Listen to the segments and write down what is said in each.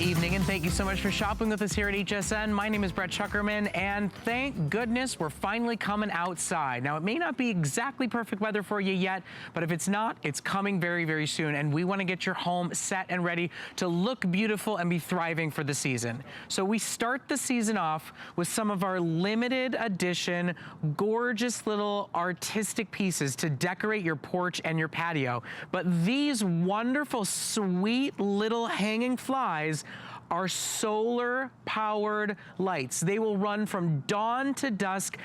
evening, and thank you so much for shopping with us here at HSN. My name is Brett Chuckerman, and thank goodness we're finally coming outside. Now, it may not be exactly perfect weather for you yet, but if it's not, it's coming very, very soon, and we want to get your home set and ready to look beautiful and be thriving for the season. So we start the season off with some of our limited edition, gorgeous little artistic pieces to decorate your porch and your patio. But these wonderful, sweet little hanging flies are solar-powered lights. They will run from dawn to dusk,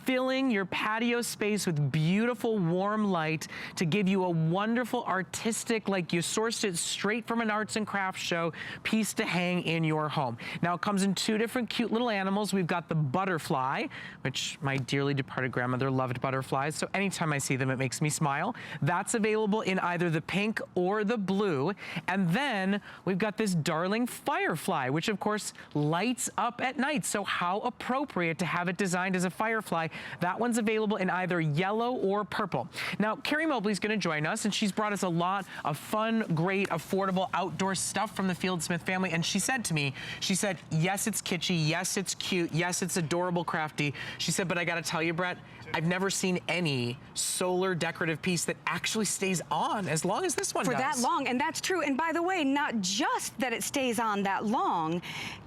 filling your patio space with beautiful, warm light to give you a wonderful, artistic, like you sourced it straight from an arts and crafts show, piece to hang in your home. Now, it comes in two different cute little animals. We've got the butterfly, which my dearly departed grandmother loved butterflies, so anytime I see them, it makes me smile. That's available in either the pink or the blue. And then we've got this darling firefly, which of course lights up at night. So how appropriate to have it designed as a firefly. That one's available in either yellow or purple. Now, Carrie Mobley's gonna join us, and she's brought us a lot of fun, great, affordable outdoor stuff from the FieldSmith family. And she said to me, she said, yes, it's kitschy, yes, it's cute, yes, it's adorable, crafty. She said, but I gotta tell you, Brett, I've never seen any solar decorative piece that actually stays on as long as this one does. For that long, and that's true. And by the way, not just that it stays on that long,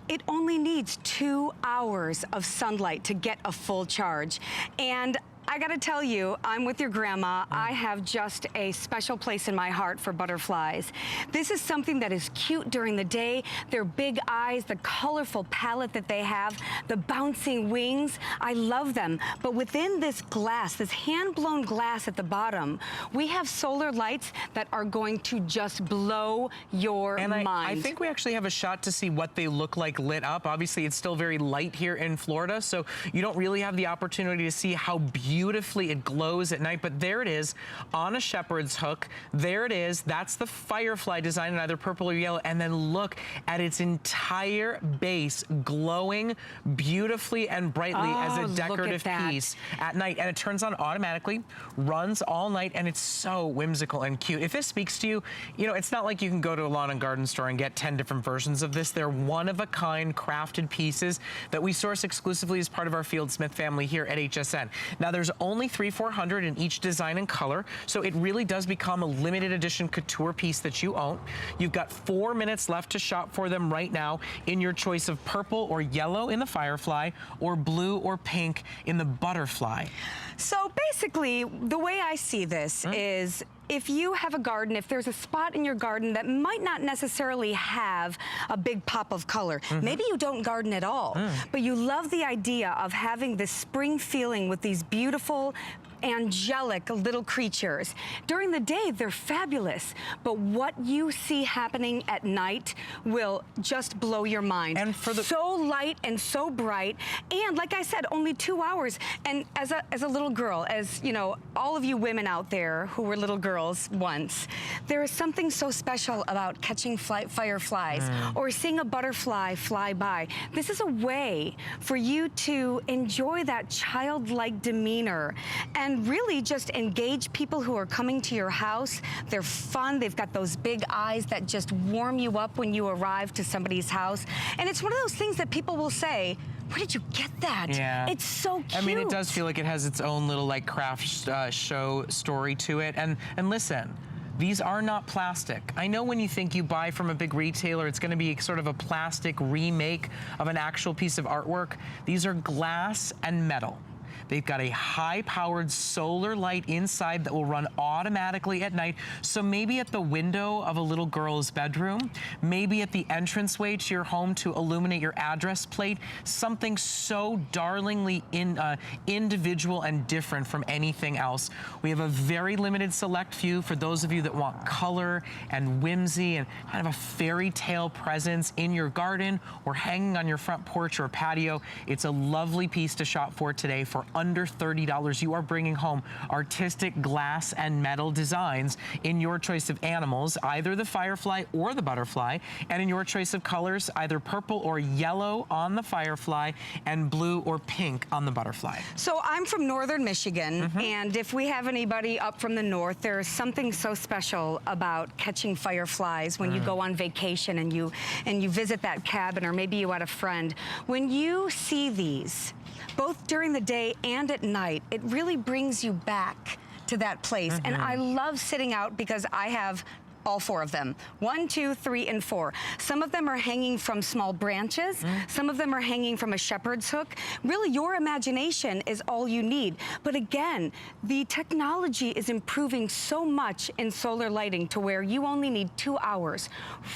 it only needs 2 hours of sunlight to get a full charge. And I gotta tell you, I'm with your grandma. I have just a special place in my heart for butterflies. This is something that is cute during the day. Their big eyes, the colorful palette that they have, the bouncing wings, I love them. But within this glass, this hand-blown glass at the bottom, we have solar lights that are going to just blow your mind. I think we actually have a shot to see what they look like lit up. Obviously, it's still very light here in Florida, so you don't really have the opportunity to see how beautifully it glows at night, but there it is on a shepherd's hook. There it is. That's the firefly design in either purple or yellow, and then look at its entire base glowing beautifully and brightly as a decorative piece at night, and it turns on automatically, runs all night, and it's so whimsical and cute. If this speaks to you, you know, it's not like you can go to a lawn and garden store and get 10 different versions of this. They're one-of-a-kind crafted pieces that we source exclusively as part of our FieldSmith family here at HSN. Now, there's only 300-400 in each design and color, so it really does become a limited edition couture piece that you own. You've got 4 minutes left to shop for them right now in your choice of purple or yellow in the firefly, or blue or pink in the butterfly. So basically, the way I see this is, if you have a garden, if there's a spot in your garden that might not necessarily have a big pop of color, maybe you don't garden at all, but you love the idea of having this spring feeling with these beautiful, angelic little creatures. During the day, they're fabulous, but what you see happening at night will just blow your mind. And for the so light and so bright, and like I said, only 2 hours. And as a little girl, as you know, all of you women out there who were little girls once, there is something so special about catching fireflies or seeing a butterfly fly by. This is a way for you to enjoy that childlike demeanor and really just engage people who are coming to your house. They're fun. They've got those big eyes that just warm you up when you arrive to somebody's house. And it's one of those things that people will say, where did you get that? Yeah. It's so cute. I mean, it does feel like it has its own little like craft show story to it. And listen, these are not plastic. I know when you think you buy from a big retailer, it's gonna be sort of a plastic remake of an actual piece of artwork. These are glass and metal. They've got a high-powered solar light inside that will run automatically at night. So maybe at the window of a little girl's bedroom, maybe at the entranceway to your home to illuminate your address plate, something so darlingly individual and different from anything else. We have a very limited select few for those of you that want color and whimsy and kind of a fairy tale presence in your garden or hanging on your front porch or patio. It's a lovely piece to shop for today for for under $30. You are bringing home artistic glass and metal designs in your choice of animals, either the Firefly or the butterfly, and in your choice of colors, either purple or yellow on the Firefly and blue or pink on the butterfly. So I'm from northern Michigan, and if we have anybody up from the north, there's something so special about catching fireflies when you go on vacation and you visit that cabin, or maybe you had a friend. When you see these, both during the day and at night, it really brings you back to that place. And I love sitting out because I have all 4 of them. 1, 2, 3, and 4. Some of them are hanging from small branches. Some of them are hanging from a shepherd's hook. Really, your imagination is all you need. But again, the technology is improving so much in solar lighting to where you only need 2 hours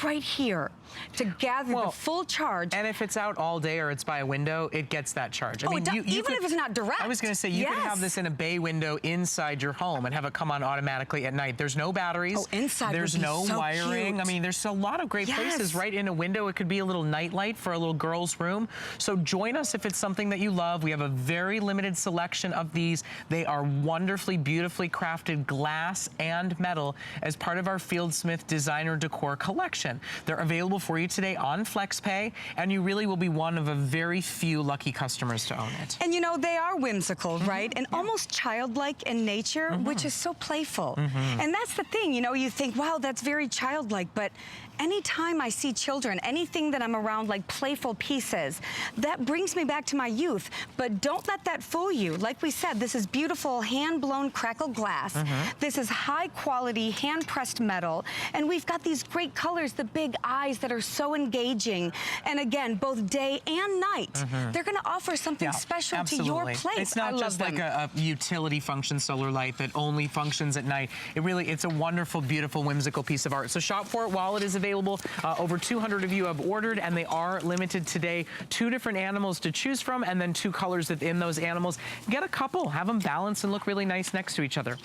right here to gather the full charge. And if it's out all day or it's by a window, it gets that charge. I mean, even if it's not direct. I was going to say, you could have this in a bay window inside your home and have it come on automatically at night. There's no batteries. Oh, inside There's no so wiring. cute. I mean, there's a lot of great places right in a window. It could be a little nightlight for a little girl's room. So join us if it's something that you love. We have a very limited selection of these. They are wonderfully, beautifully crafted glass and metal as part of our FieldSmith designer decor collection. They're available for you today on FlexPay, and you really will be one of a very few lucky customers to own it. And you know, they are whimsical, right? And almost childlike in nature, which is so playful. And that's the thing, you know, you think, wow, that's very childlike, but anytime I see children, anything that I'm around, like playful pieces, that brings me back to my youth. But don't let that fool you. Like we said, this is beautiful hand-blown crackled glass. This is high-quality hand-pressed metal. And we've got these great colors, the big eyes that are so engaging. And again, both day and night, they're going to offer something special to your place. It's not just like a utility function solar light that only functions at night. It's a wonderful, beautiful, whimsical piece of art. So shop for it while it is available. Over 200 of you have ordered, and they are limited today. 2 different animals to choose from, and then 2 colors within those animals. Get a couple, have them balance and look really nice next to each other.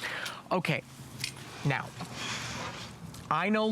Okay, now, I know